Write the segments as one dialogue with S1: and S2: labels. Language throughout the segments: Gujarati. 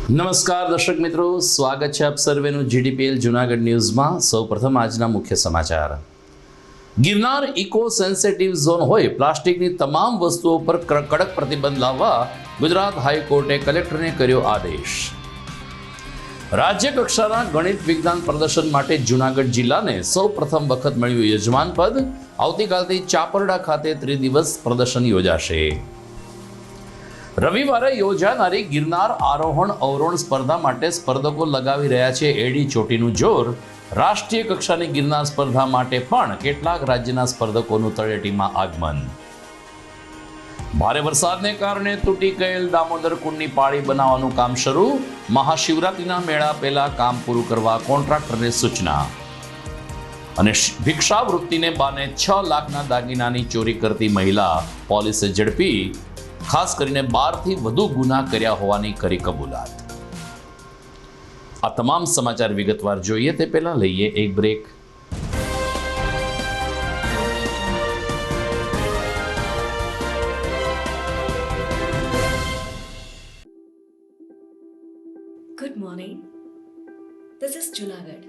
S1: નમસ્કાર દર્શક મિત્રો, સ્વાગત છે આપ સર્વેનું જીડીપીએલ જૂનાગઢ ન્યૂઝમાં। સૌપ્રથમ આજના મુખ્ય સમાચાર। ગિરનાર ઇકો સેન્સિટિવ ઝોન હોય પ્લાસ્ટિકની તમામ વસ્તુઓ પર કડક પ્રતિબંધ લાવવા ગુજરાત હાઈકોર્ટે કલેક્ટરને કર્યો આદેશ। રાજ્ય કક્ષાના ગણિત વિજ્ઞાન પ્રદર્શન માટે જૂનાગઢ જિલ્લાને સૌપ્રથમ વખત મળ્યું યજમાન પદ। આવતીકાલથી ચાપરડા ખાતે ત્રિદિવસ પ્રદર્શન યોજાશે। રવિવારે યોજાનારી ગિરનાર આરોહણ અવરોહણ સ્પર્ધા માટે સ્પર્ધકો લગાવી રહ્યા છે એડી ચોટીનું જોર। રાષ્ટ્રીય કક્ષાની ગિરનાર સ્પર્ધા માટે પણ કેટલાક રાજ્યના સ્પર્ધકોનું તળેટીમાં આગમન। ભારે વરસાદને કારણે તૂટી ગયેલ દામોદર કુંડની પાળી બનાવવાનું કામ શરૂ। મહાશિવરાત્રિના મેળા પહેલા કામ પૂરું કરવા કોન્ટ્રાક્ટરને સૂચના। અને ભિક્ષાવૃત્તિને બાને 6 લાખના દાગીનાની ચોરી કરતી મહિલા પોલીસે ઝડપી। ખાસ કરીને 12 થી વધુ ગુના કર્યા હોવાની કરી કબૂલાત। આ તમામ સમાચાર વિગતવાર જોઈએ તે પહેલા લઈએ એક break.
S2: Good morning. This is Junagadh.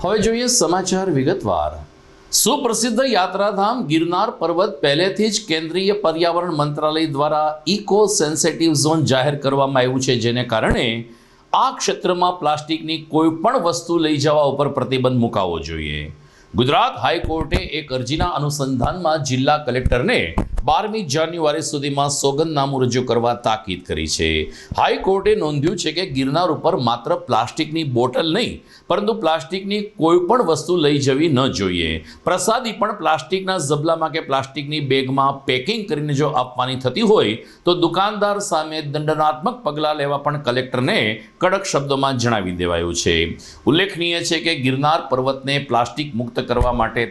S1: હવે જોઈએ સમાચાર વિગતવાર। સુપ્રસિદ્ધ યાત્રાધામ ગિરનાર પર્વત પહેલેથી જ કેન્દ્રીય પર્યાવરણ મંત્રાલય દ્વારા ઇકો સેન્સિટિવ ઝોન જાહેર કરવામાં આવ્યું છે, જેને કારણે આ ક્ષેત્રમાં પ્લાસ્ટિકની કોઈ પણ વસ્તુ લઈ જવા ઉપર પ્રતિબંધ મુકાવવો જોઈએ। ગુજરાત હાઈકોર્ટે એક અરજીના અનુસંધાનમાં જિલ્લા કલેક્ટરને 12મી જાન્યુઆરી સુધીમાં સોગંદનામું રજૂ કરવા તાકીદ કરી છે। હાઈકોર્ટે નોંધ્યું છે કે ગિરનાર ઉપર માત્ર પ્લાસ્ટિકની બોટલ નહીં પરંતુ પ્લાસ્ટિકની કોઈ પણ વસ્તુ લઈ જવી ન જોઈએ। પ્રસાદી પણ પ્લાસ્ટિકના ઝબલામાં કે પ્લાસ્ટિકની બેગમાં પેકિંગ કરીને જો આપવાની થતી હોય તો દુકાનદાર સામે દંડનાત્મક પગલાં લેવા પણ કલેક્ટરને કડક શબ્દોમાં જણાવી દેવાયું છે। ઉલ્લેખનીય છે કે ગિરનાર પર્વતને પ્લાસ્ટિક મુક્ત કરવા માટે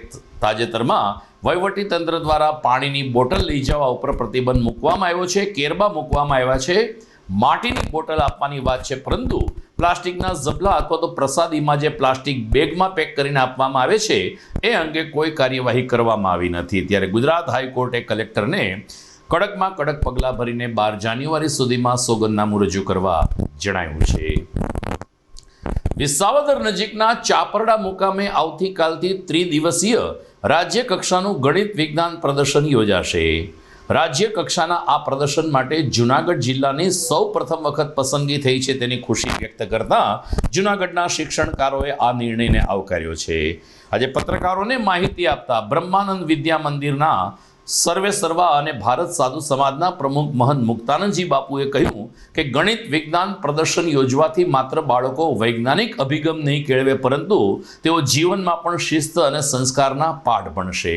S1: તાજેતરમાં વહીવટી તંત્ર દ્વારા પાણીની બોટલ લઈ જવા ઉપર પ્રતિબંધ મૂકવામાં આવ્યો છે। કેરબા મૂકવામાં આવ્યા છે। માટીની બોટલ આપવાની વાત છે, પરંતુ પ્લાસ્ટિકના ઝબલા અથવા તો પ્રસાદીમાં જે પ્લાસ્ટિક બેગમાં પેક કરીને આપવામાં આવે છે એ અંગે કોઈ કાર્યવાહી કરવામાં આવી નથી। ત્યારે ગુજરાત હાઈકોર્ટે કલેક્ટરને કડકમાં કડક પગલાં ભરીને 12 જાન્યુઆરી સુધીમાં સોગંદનામું રજૂ કરવા જણાવ્યું છે। વિસાવદર નજીકના ચાપરડા મુકામે આવતીકાલથી ત્રિદિવસીય રાજ્ય કક્ષાનું ગણિત વિજ્ઞાન પ્રદર્શન યોજાશે. રાજ્ય કક્ષાના આ પ્રદર્શન માટે જૂનાગઢ જિલ્લાની સૌ પ્રથમ વખત પસંદગી થઈ છે તેની ખુશી વ્યક્ત કરતા જૂનાગઢના શિક્ષણકારોએ આ નિર્ણયને આવકાર્યો છે. આજે પત્રકારોને માહિતી આપતા બ્રહ્માનંદ વિદ્યા મંદિરના સર્વે સર્વા અને ભારત સાધુ સમાજના પ્રમુખ મહંત મુક્તાનંદજી બાપુએ કહ્યું કે ગણિત વિજ્ઞાન પ્રદર્શન યોજવાથી માત્ર બાળકો વૈજ્ઞાનિક અભિગમ નહીં કેળવે, પરંતુ તેઓ જીવનમાં પણ શિસ્ત અને સંસ્કારના પાઠ ભણશે.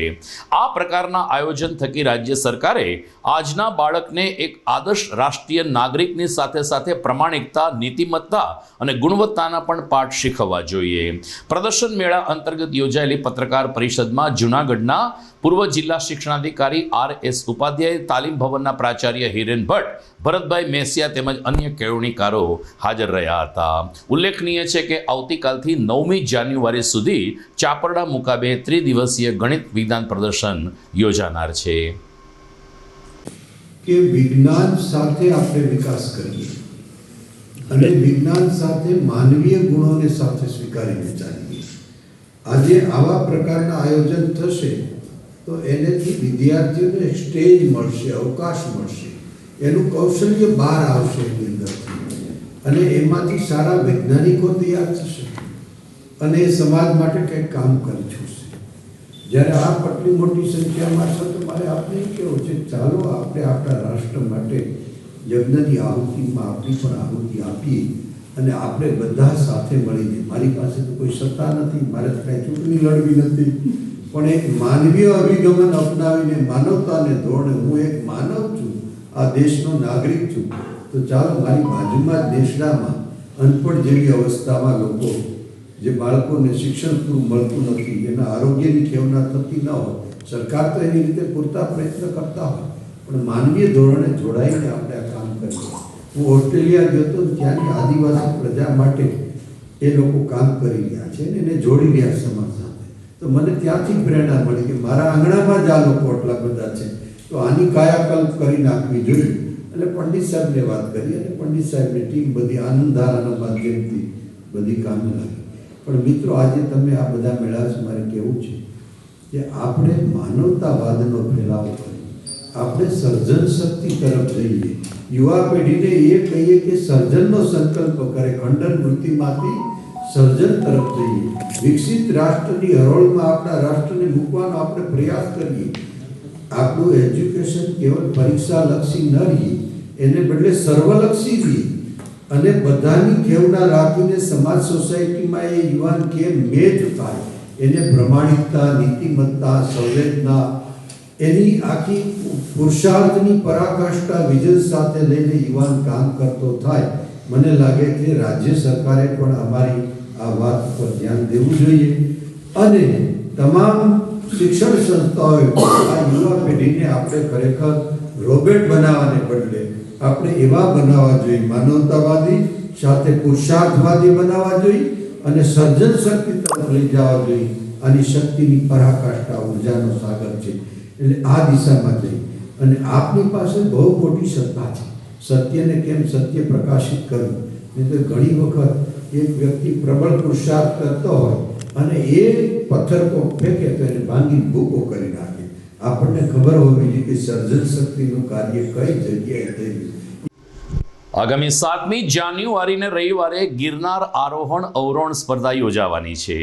S1: આ પ્રકારના આયોજન થકી રાજ્ય સરકારે આજના બાળકને એક આદર્શ રાષ્ટ્રીય નાગરિકની સાથે સાથે પ્રમાણિકતા, નીતિમત્તા અને ગુણવત્તાના પણ પાઠ શીખવવા જોઈએ. પ્રદર્શન મેળા અંતર્ગત યોજાયેલી પત્રકાર પરિષદમાં જૂનાગઢના પૂર્વ જિલ્લા શિક્ષણાધિકારી R.S. ઉપાધ્યાય, તાલીમ ભવનના પ્રાચાર્ય હિરેન ભટ્ટ, ભરતભાઈ મેસિયા તેમજ અન્ય કેળવણીકારો હાજર રહ્યા હતા. ઉલ્લેખનીય છે કે આવતીકાલથી 9મી જાન્યુઆરી સુધી ચાપરડા મુકાબે ત્રિદિવસીય ગણિત વિજ્ઞાન પ્રદર્શન યોજાનાર છે.
S3: કે વિજ્ઞાન સાથે આપણે વિકાસ કરીએ અને વિજ્ઞાન સાથે માનવીય ગુણોને સાથે સ્વીકારીને ચાલીએ. આજે આવા પ્રકારના આયોજન થશે તો એનેથી વિદ્યાર્થીઓને એક સ્ટેજ મળશે, અવકાશ મળશે, એનું કૌશલ્ય બહાર આવશે એની અંદરથી અને એમાંથી સારા વૈજ્ઞાનિકો તૈયાર થશે અને એ સમાજ માટે કંઈક કામ કરી છૂટશે. જ્યારે આપ આટલી મોટી સંખ્યામાં છો તો મારે આપને કેવું છે, ચાલો આપણે આપણા રાષ્ટ્ર માટે યજ્ઞની આહુતિમાં આપણી પણ આહુતિ આપીએ અને આપણે બધા સાથે મળીને, મારી પાસે તો કોઈ સત્તા નથી, મારે તો કાંઈ ચૂંટણી લડવી નથી, પણ એક માનવીય અભિગમન અપનાવીને માનવતાને ધોરણે હું એક માનવ છું, આ દેશનો નાગરિક છું, તો ચાલો મારી બાજુમાં જ દેશડામાં અનપઢ જેવી અવસ્થામાં લોકો જે બાળકોને શિક્ષણ પૂરું મળતું નથી, એના આરોગ્યની ખેવના થતી ન હોય, સરકાર તો એની રીતે પૂરતા પ્રયત્ન કરતા હોય, પણ માનવીય ધોરણે જોડાઈને આપણે આ કામ કરીએ. હું ઓસ્ટ્રેલિયા ગયો તો ત્યાંની આદિવાસી પ્રજા માટે એ લોકો કામ કરી રહ્યા છે ને એને જોડી રહ્યા સમાજ સાથે. તો મને ત્યાંથી પ્રેરણા મળી કે મારા આંગણામાં જ આ લોકો આટલા બધા છે, તો આની કાયાકલ્પ કરી નાખવી જોઈએ. એટલે પંડિત સાહેબને વાત કરી અને પંડિત સાહેબની ટીમ બધી આનંદધારાના માધ્યમથી બધી કામે લાગી. પણ મિત્રો, આજે તમે આ બધા મેળાશ મારે કહેવું છે કે આપણે માનવતાવાદનો ફેલાવો કરીએ, આપણે સર્જન શક્તિ તરફ જઈએ, યુવા પેઢીને એ કહીએ કે સર્જનનો સંકલ્પ કરે, ખંડન વૃત્તિમાંથી સર્જન તરફ જઈએ, વિકસિત રાષ્ટ્રની હરોળમાં આપણા રાષ્ટ્રને મૂકવાનો આપણે પ્રયાસ કરીએ. આપણું એજ્યુકેશન કેવળ પરીક્ષાલક્ષી ન રહીએ, એને બદલે સર્વલક્ષી રહીએ અને બધાની ખેવના રાખીને સમાજ સોસાયટીમાં એ યુવાન કેમ મેચ થાય, એને પ્રમાણિકતા, નીતિમત્તા, સંવેદના, એની આખી પુરુષાર્થની પરાકાષ્ઠા વિજન સાથે લઈને યુવાન કામ કરતો થાય. મને લાગે કે રાજ્ય સરકારે પણ અમારી આ વાત પર ધ્યાન દેવું જોઈએ અને તમામ શિક્ષણ સંસ્થાઓએ આ યુવા પેઢીને આપણે ખરેખર રોબોટ બનાવવાને બદલે આપણે એવા બનાવવા જોઈએ, માનવતાવાદી સાથે પુરુષાર્થવાદી બનાવવા જોઈએ અને સર્જન શક્તિ તરફ લઈ જવા જોઈએ. આની શક્તિની પરાકાષ્ઠા ઉર્જાનો સાગર છે. એટલે આ દિશામાં જઈ અને આપની પાસે બહુ મોટી સત્તા છે, સત્યને કેમ સત્ય પ્રકાશિત કરવું. નહીં તો ઘણી વખત એક વ્યક્તિ પ્રબળ પુરુષાર્થ કરતો હોય અને એ પથ્થર કો ફેંકે તો એને ભાંગી ભૂકો કરી નાખે. આપણને ખબર હોવી જોઈએ કે સર્જન શક્તિનું કાર્ય કઈ જગ્યાએ થયું.
S1: આગામી 7મી જાન્યુઆરીને રવિવારે ગિરનાર આરોહણ અવરોહણ સ્પર્ધા યોજાવાની છે.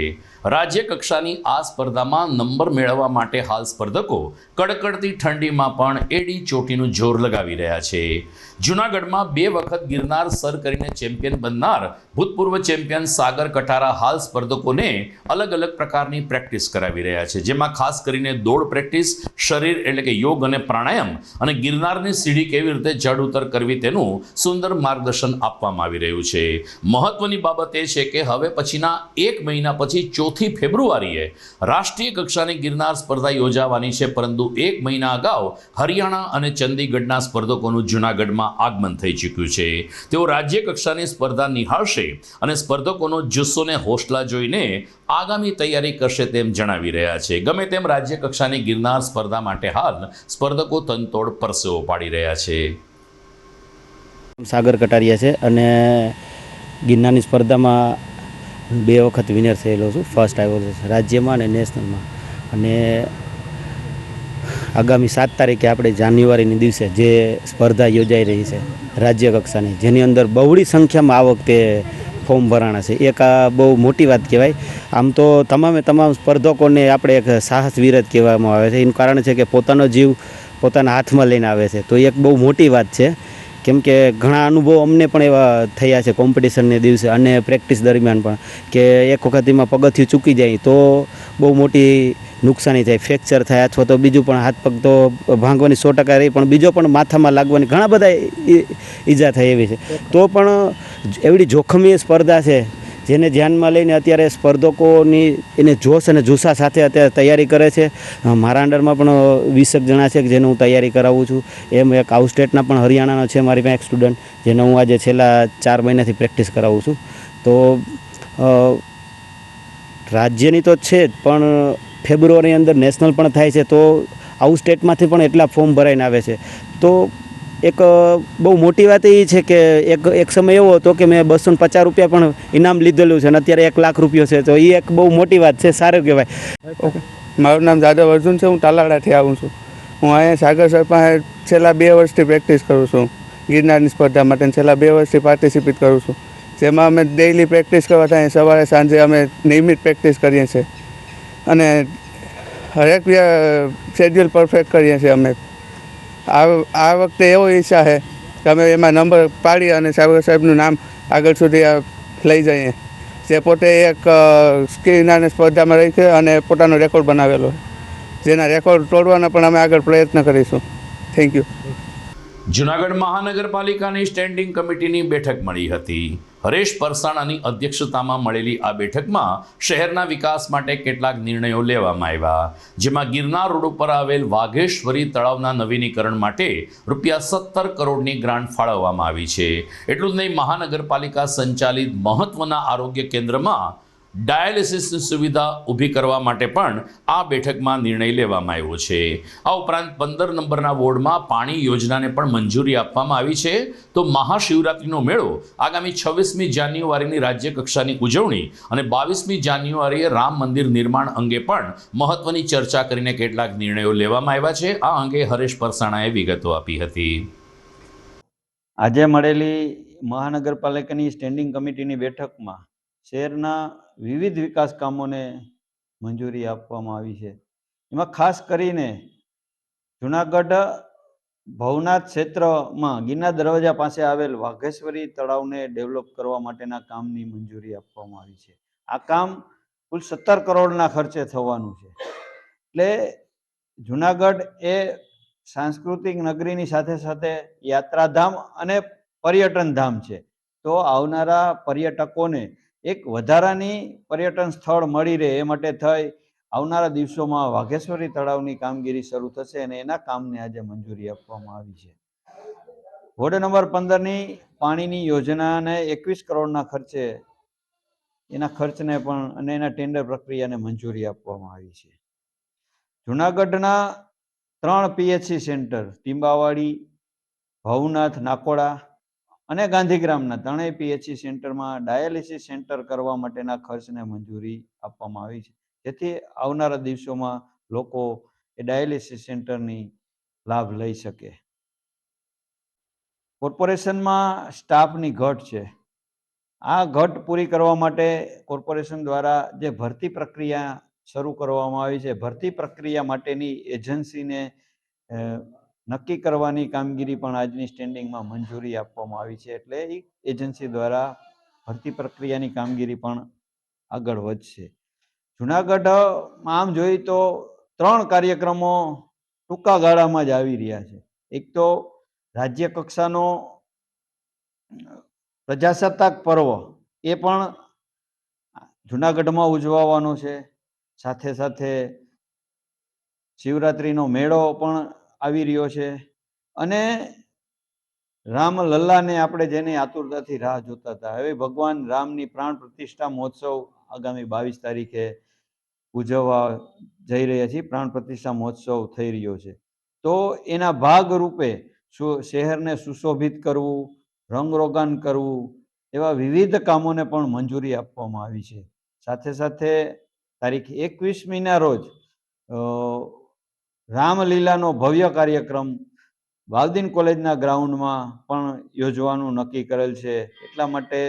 S1: રાજ્ય કક્ષાની આ સ્પર્ધામાં નંબર મેળવવા માટે હાલ સ્પર્ધકો કડકડતી ઠંડીમાં પણ એડી ચોટીનું જોર લગાવી રહ્યા છે. જૂનાગઢમાં 2 વખત ગિરનાર સર કરીને ચેમ્પિયન બનનાર ભૂતપૂર્વ ચેમ્પિયન સાગર કઠારા હાલ સ્પર્ધકોને અલગ અલગ પ્રકારની પ્રેક્ટિસ કરાવી રહ્યા છે, જેમાં ખાસ કરીને દોડ પ્રેક્ટિસ, શરીર એટલે કે યોગ અને પ્રાણાયામ અને ગિરનારની સીડી કેવી રીતે ચડ ઉતર કરવી તેનું સુંદર માર્ગદર્શન આપવામાં આવી રહ્યું છે. મહત્વની બાબત એ છે કે હવે પછીના 1 મહિના પછી 4 ફેબ્રુઆરીએ રાષ્ટ્રીય કક્ષાની ગિરનાર સ્પર્ધા યોજાવાની છે, પરંતુ 1 મહિના અગાઉ હરિયાણા અને ચંદીગઢના સ્પર્ધકોનું જૂનાગઢમાં આગમન થઈ ચૂક્યું છે. તેઓ રાજ્ય કક્ષાની સ્પર્ધા નિહાળશે અને સ્પર્ધકોનો જુસ્સો ને હોસલા જોઈને આગામી તૈયારી કરશે તેમ જણાવી રહ્યા છે. ગમે તેમ રાજ્ય કક્ષાની ગિરનાર સ્પર્ધા માટે હાલ સ્પર્ધકો તનતોડ પરસેવો પાડી રહ્યા છે.
S4: સાગર કટારિયા છે અને ગિરનારની સ્પર્ધામાં 2 વખત વિનર થયેલો છું. ફર્સ્ટ આવ્યો છે રાજ્યમાં અને નેશનલમાં. અને આગામી 7 તારીખે આપણે જાન્યુઆરીની દિવસે જે સ્પર્ધા યોજાઈ રહી છે રાજ્ય કક્ષાની, જેની અંદર બહોળી સંખ્યામાં આ વખતે ફોર્મ ભરાણા છે, એક આ બહુ મોટી વાત કહેવાય. આમ તો તમામ સ્પર્ધકોને આપણે એક સાહસ વીર જ કહેવામાં આવે છે. એનું કારણ છે કે પોતાનો જીવ પોતાના હાથમાં લઈને આવે છે, તો એ એક બહુ મોટી વાત છે. કેમ કે ઘણા અનુભવો અમને પણ એવા થયા છે કોમ્પિટિશનને દિવસે અને પ્રેક્ટિસ દરમિયાન પણ, કે એક વખત એમાં પગથિયું ચૂકી જાય તો બહુ મોટી નુકસાની થાય, ફ્રેક્ચર થાય અથવા તો બીજું પણ હાથ પગ તો ભાંગવાની 100% રહી, પણ બીજો પણ માથામાં લાગવાની ઘણા બધા ઈજા થાય એવી છે. તો પણ એવડી જોખમી સ્પર્ધા છે જેને ધ્યાનમાં લઈને અત્યારે સ્પર્ધકોની એને જોશ અને જુસ્સા સાથે અત્યારે તૈયારી કરે છે. મારા અંડરમાં પણ 20 જણા છે કે જેને હું તૈયારી કરાવું છું. એમ એક આઉટ સ્ટેટના પણ હરિયાણાનો છે મારી પાસે એક સ્ટુડન્ટ, જેને હું આજે છેલ્લા 4 મહિનાથી પ્રેક્ટિસ કરાવું છું. તો રાજ્યની તો છે જ, પણ ફેબ્રુઆરી અંદર નેશનલ પણ થાય છે, તો આઉટ સ્ટેટમાંથી પણ એટલા ફોર્મ ભરાઈને આવે છે. તો એક બહુ મોટી વાત એ છે કે એક સમય એવો હતો કે મેં 250 રૂપિયા પણ ઇનામ લીધેલું છે અને અત્યારે 1 લાખ રૂપિયો છે, તો એ એક બહુ મોટી વાત છે, સારું કહેવાય.
S5: ઓકે, મારું નામ જાદવ અર્જુન છે. હું તાલાળાથી આવું છું. હું અહીંયા સાગર સર પાસે છેલ્લા 2 વર્ષથી પ્રેક્ટિસ કરું છું. ગિરનારની સ્પર્ધા માટે છેલ્લા 2 વર્ષથી પાર્ટિસિપેટ કરું છું, જેમાં અમે ડેઇલી પ્રેક્ટિસ કરવા થાય, સવારે સાંજે અમે નિયમિત પ્રેક્ટિસ કરીએ છીએ અને હરેક શેડ્યુલ પરફેક્ટ કરીએ છીએ. અમે આ વખતે એવો ઈચ્છા છે કે અમે એમાં નંબર પાડી અને સાગર સાહેબનું નામ આગળ સુધી લઈ જઈએ. જે પોતે એક ગિરનારની સ્પર્ધામાં રહી છે અને પોતાનો રેકોર્ડ બનાવેલો છે, જેના રેકોર્ડ તોડવાના પણ અમે આગળ પ્રયત્ન કરીશું. Thank you.
S1: જૂનાગઢ મહાનગરપાલિકાની સ્ટેન્ડિંગ કમિટીની બેઠક મળી હતી. હરેશ પરસાણાની અધ્યક્ષતામાં મળેલી આ બેઠકમાં શહેરના વિકાસ માટે કેટલાક નિર્ણયો લેવામાં આવ્યા, જેમાં ગિરનાર રોડ ઉપર આવેલ વાઘેશ્વરી તળાવના નવીનીકરણ માટે ₹17 કરોડની ગ્રાન્ટ ફાળવવામાં આવી છે. એટલું જ નહીં, મહાનગરપાલિકા સંચાલિત મહત્વના આરોગ્ય કેન્દ્રમાં ડાયાલિસિસની સુવિધા ઊભી કરવા માટે પણ આ બેઠકમાં નિર્ણય લેવામાં આવ્યો છે. આ ઉપરાંત 15 નંબરના વોર્ડમાં પાણી યોજનાને પણ મંજૂરી આપવામાં આવી છે. તો મહાશિવરાત્રિનો મેળો આગામી 26મી જાન્યુઆરીની રાજ્ય કક્ષાની ઉજવણી અને 22મી જાન્યુઆરીએ રામ મંદિર નિર્માણ અંગે પણ મહત્વની ચર્ચા કરીને કેટલાક નિર્ણયો લેવામાં આવ્યા છે. આ અંગે હરેશ પરસાણાએ વિગતો આપી હતી.
S6: આજે મળેલી મહાનગરપાલિકાની સ્ટેન્ડિંગ કમિટીની બેઠકમાં શહેરના વિવિધ વિકાસ કામોને મંજૂરી આપવામાં આવી છે. એમાં ખાસ કરીને જૂનાગઢ ભવનાથ ક્ષેત્રમાં ગિરનાર દરવાજા પાસે આવેલ વાઘેશ્વરી તળાવને ડેવલપ કરવા માટેના કામની મંજૂરી આપવામાં આવી છે. આ કામ કુલ 17 કરોડના ખર્ચે થવાનું છે. એટલે જૂનાગઢ એ સાંસ્કૃતિક નગરીની સાથે સાથે યાત્રાધામ અને પર્યટન ધામ છે. તો આવનારા પર્યટકોને એક વધારાની પર્યટન સ્થળ મળી રહે એ માટે થઈ આવનારા દિવસોમાં વાઘેશ્વરી તળાવની કામગીરી શરૂ થશે અને એના કામને આજે મંજૂરી આપવામાં આવી છે. વોર્ડ નંબર 15ની પાણીની યોજનાને 21 કરોડના ખર્ચે એના ખર્ચને પણ અને એના ટેન્ડર પ્રક્રિયાને મંજૂરી આપવામાં આવી છે. જૂનાગઢના 3 PHC સેન્ટર ટીંબાવાડી, ભવનાથ, નાકોડા અને ગાંધીગ્રામના 3 PHC સેન્ટરમાં ડાયાલિસિસ સેન્ટર કરવા માટેના ખર્ચને મંજૂરી આપવામાં આવી છે, જેથી આવનારા દિવસોમાં લોકો એ ડાયાલિસિસ સેન્ટરની લાભ લઈ શકે. કોર્પોરેશનમાં સ્ટાફની ઘટ છે. આ ઘટ પૂરી કરવા માટે કોર્પોરેશન દ્વારા જે ભરતી પ્રક્રિયા શરૂ કરવામાં આવી છે, ભરતી પ્રક્રિયા માટેની એજન્સીને નક્કી કરવાની કામગીરી પણ આજની સ્ટેન્ડિંગમાં મંજૂરી આપવામાં આવી છે. એટલે એ એજન્સી દ્વારા ભરતી પ્રક્રિયાની કામગીરી પણ આગળ વધશે. જૂનાગઢમાં આમ જોઈએ તો 3 કાર્યક્રમો ટૂંકા ગાળામાં જ આવી રહ્યા છે. એક તો રાજ્ય કક્ષાનો પ્રજાસત્તાક પર્વ એ પણ જૂનાગઢમાં ઉજવવાનો છે. સાથે સાથે શિવરાત્રિનો મેળો પણ આવી રહ્યો છે અને રામલલ્લાને આપણે જેની આતુરતાથી રાહ જોતા હતા, હવે ભગવાન રામની પ્રાણ પ્રતિષ્ઠા મહોત્સવ આગામી 22 તારીખે ઉજવવા જઈ રહ્યા છીએ. પ્રાણ પ્રતિષ્ઠા મહોત્સવ થઈ રહ્યો છે. તો એના ભાગ રૂપે શહેરને સુશોભિત કરવું, રંગરોગાન કરવું, એવા વિવિધ કામોને પણ મંજૂરી આપવામાં આવી છે. સાથે સાથે તારીખ 21મીના રોજ રામલીલાનો ભવ્ય કાર્યક્રમ વાલદીન કોલેજના ગ્રાઉન્ડમાં પણ યોજવાનું નક્કી કરેલ છે. એટલા માટે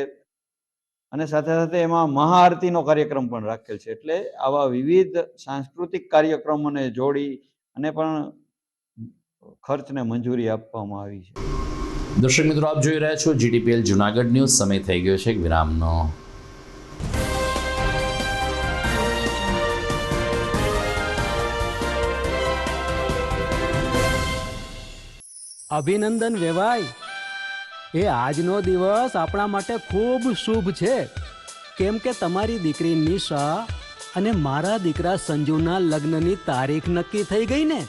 S6: અને સાથે સાથે એમાં મહાઆરતીનો કાર્યક્રમ પણ રાખેલ છે. એટલે આવા વિવિધ સાંસ્કૃતિક કાર્યક્રમોને જોડી અને પણ ખર્ચને મંજૂરી આપવામાં આવી છે.
S1: દર્શક મિત્રો, આપ જોઈ રહ્યા છો GTPL જુનાગઢ ન્યૂઝ. સમય થઈ ગયો છે એક વિરામનો.
S7: અભિનંદન વેવાય. એ આજનો દિવસ આપણા માટે ખૂબ શુભ છે, કેમ કે તમારી દીકરી નિશા અને મારા દીકરા સંજુના લગ્નની તારીખ નક્કી થઈ ગઈ ને.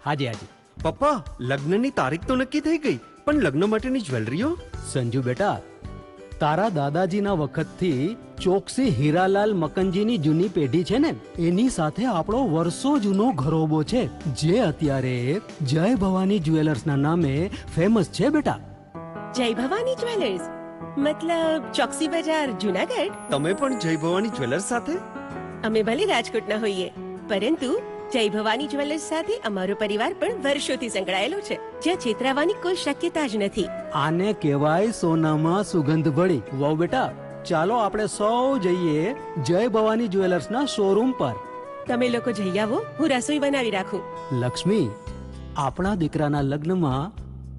S7: હાજી હાજી
S8: પપ્પા, લગ્નની તારીખ તો નક્કી થઈ ગઈ, પણ લગ્ન માટેની જ્વેલરીઓ?
S7: સંજુ બેટા, તારા દાદાજીના વખતથી ચોકસી હીરાલાલ મકનજીની જૂની પેઢી છે ને, એની સાથે આપણો વર્ષો જૂનો ઘરોબો છે, જે અત્યારે જય ભવાની જ્વેલર્સના નામે ફેમસ છે બેટા.
S9: જય ભવાની જ્વેલર્સ મતલબ ચોકસી બજાર જુનાગઢ?
S8: તમે પણ જય ભવાની જ્વેલર્સ સાથે?
S9: અમે ભલે રાજકોટના હોઈએ, પરંતુ જય ભવાની જ્વેલર્સ સાથે અમારો પરિવાર પણ વર્ષોથી સંકળાયેલો છે, જ્યાં છેતરાવાની કોઈ શક્યતા જ નથી.
S7: આને કહેવાય સોનામાં સુગંધ ભળી. વહુ બેટા, ચાલો આપણે સૌ જઈએ જય ભવાની જ્વેલર્સના શોરૂમ પર.
S9: તમે લોકો જઈ આવો, હું રસોઈ બનાવી રાખું.
S7: લક્ષ્મી, આપણા દીકરાના લગ્નમાં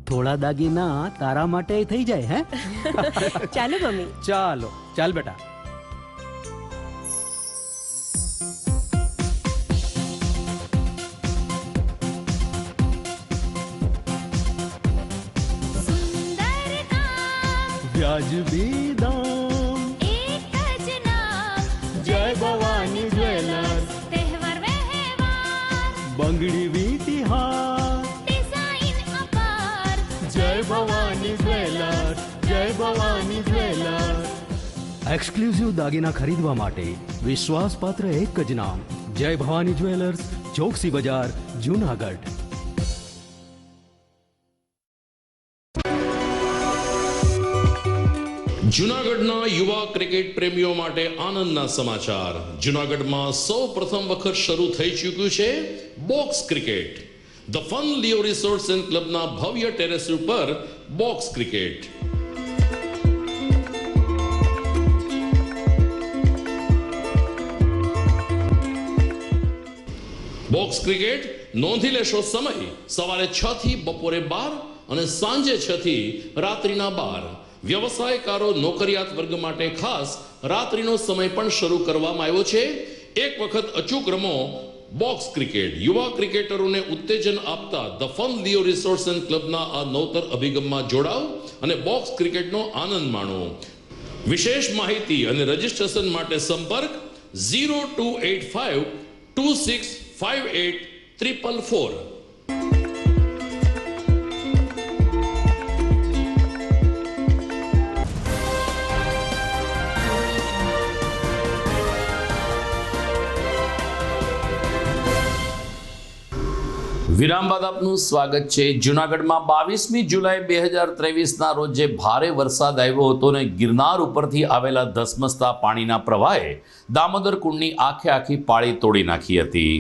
S7: થોડા દાગીના તારા માટે થઈ જાય. હે
S9: ચાલો મમ્મી.
S7: ચાલો ચાલ બેટા. વ્યાજબી દામ,
S10: એક જ નામ,
S7: જય ભવાની જ્વેલર્સ.
S10: તહેવાર વ્યવહાર,
S7: બંગડી વીટી હાર,
S10: ડિઝાઇન અપાર,
S7: જય ભવાની જ્વેલર્સ, જય ભવાની જ્વેલર્સ. એક્સક્લુઝિવ દાગીના ખરીદવા માટે વિશ્વાસપાત્ર એક જ નામ, જય ભવાની જ્વેલર્સ, ચોકસી બજાર, જુનાગઢ.
S1: જૂનાગઢના યુવા ક્રિકેટ પ્રેમીઓ માટે આનંદના સમાચાર. જૂનાગઢમાં સૌ પ્રથમ વખત શરૂ થઈ ચૂક્યું છે box cricket. The fun Leo resorts and ક્લબના ભવ્ય ટેરેસ ઉપર બોક્સ ક્રિકેટ. બોક્સ ક્રિકેટ નોંધી લેશો સમય સવારે 6 થી બપોરે 12 અને સાંજે 6 થી રાત્રિના 12. વ્યવસાયકારો, નોકરિયાત વર્ગ માટે ખાસ રાત્રિનો સમય પણ શરૂ કરવામાં આવ્યો છે. એક વખત અચૂક રમો બોક્સ ક્રિકેટ. યુવા ક્રિકેટરોને ઉત્તેજન આપતા the fun Leo resorts and ક્લબના આ નવતર અભિગમમાં જોડાઓ અને બોક્સ ક્રિકેટનો આનંદ માણો. વિશેષ માહિતી અને રજીસ્ટ્રેશન માટે સંપર્ક 0285 2658 444. વિરામ બાદ આપનું સ્વાગત છે. જૂનાગઢમાં 22મી જુલાઈ 2023ના રોજ જે ભારે વરસાદ આવ્યો હતો ને ગિરનાર ઉપરથી આવેલા ધસમસતા પાણીના પ્રવાહે દામોદર કુંડની આખી પાળી તોડી નાખી હતી.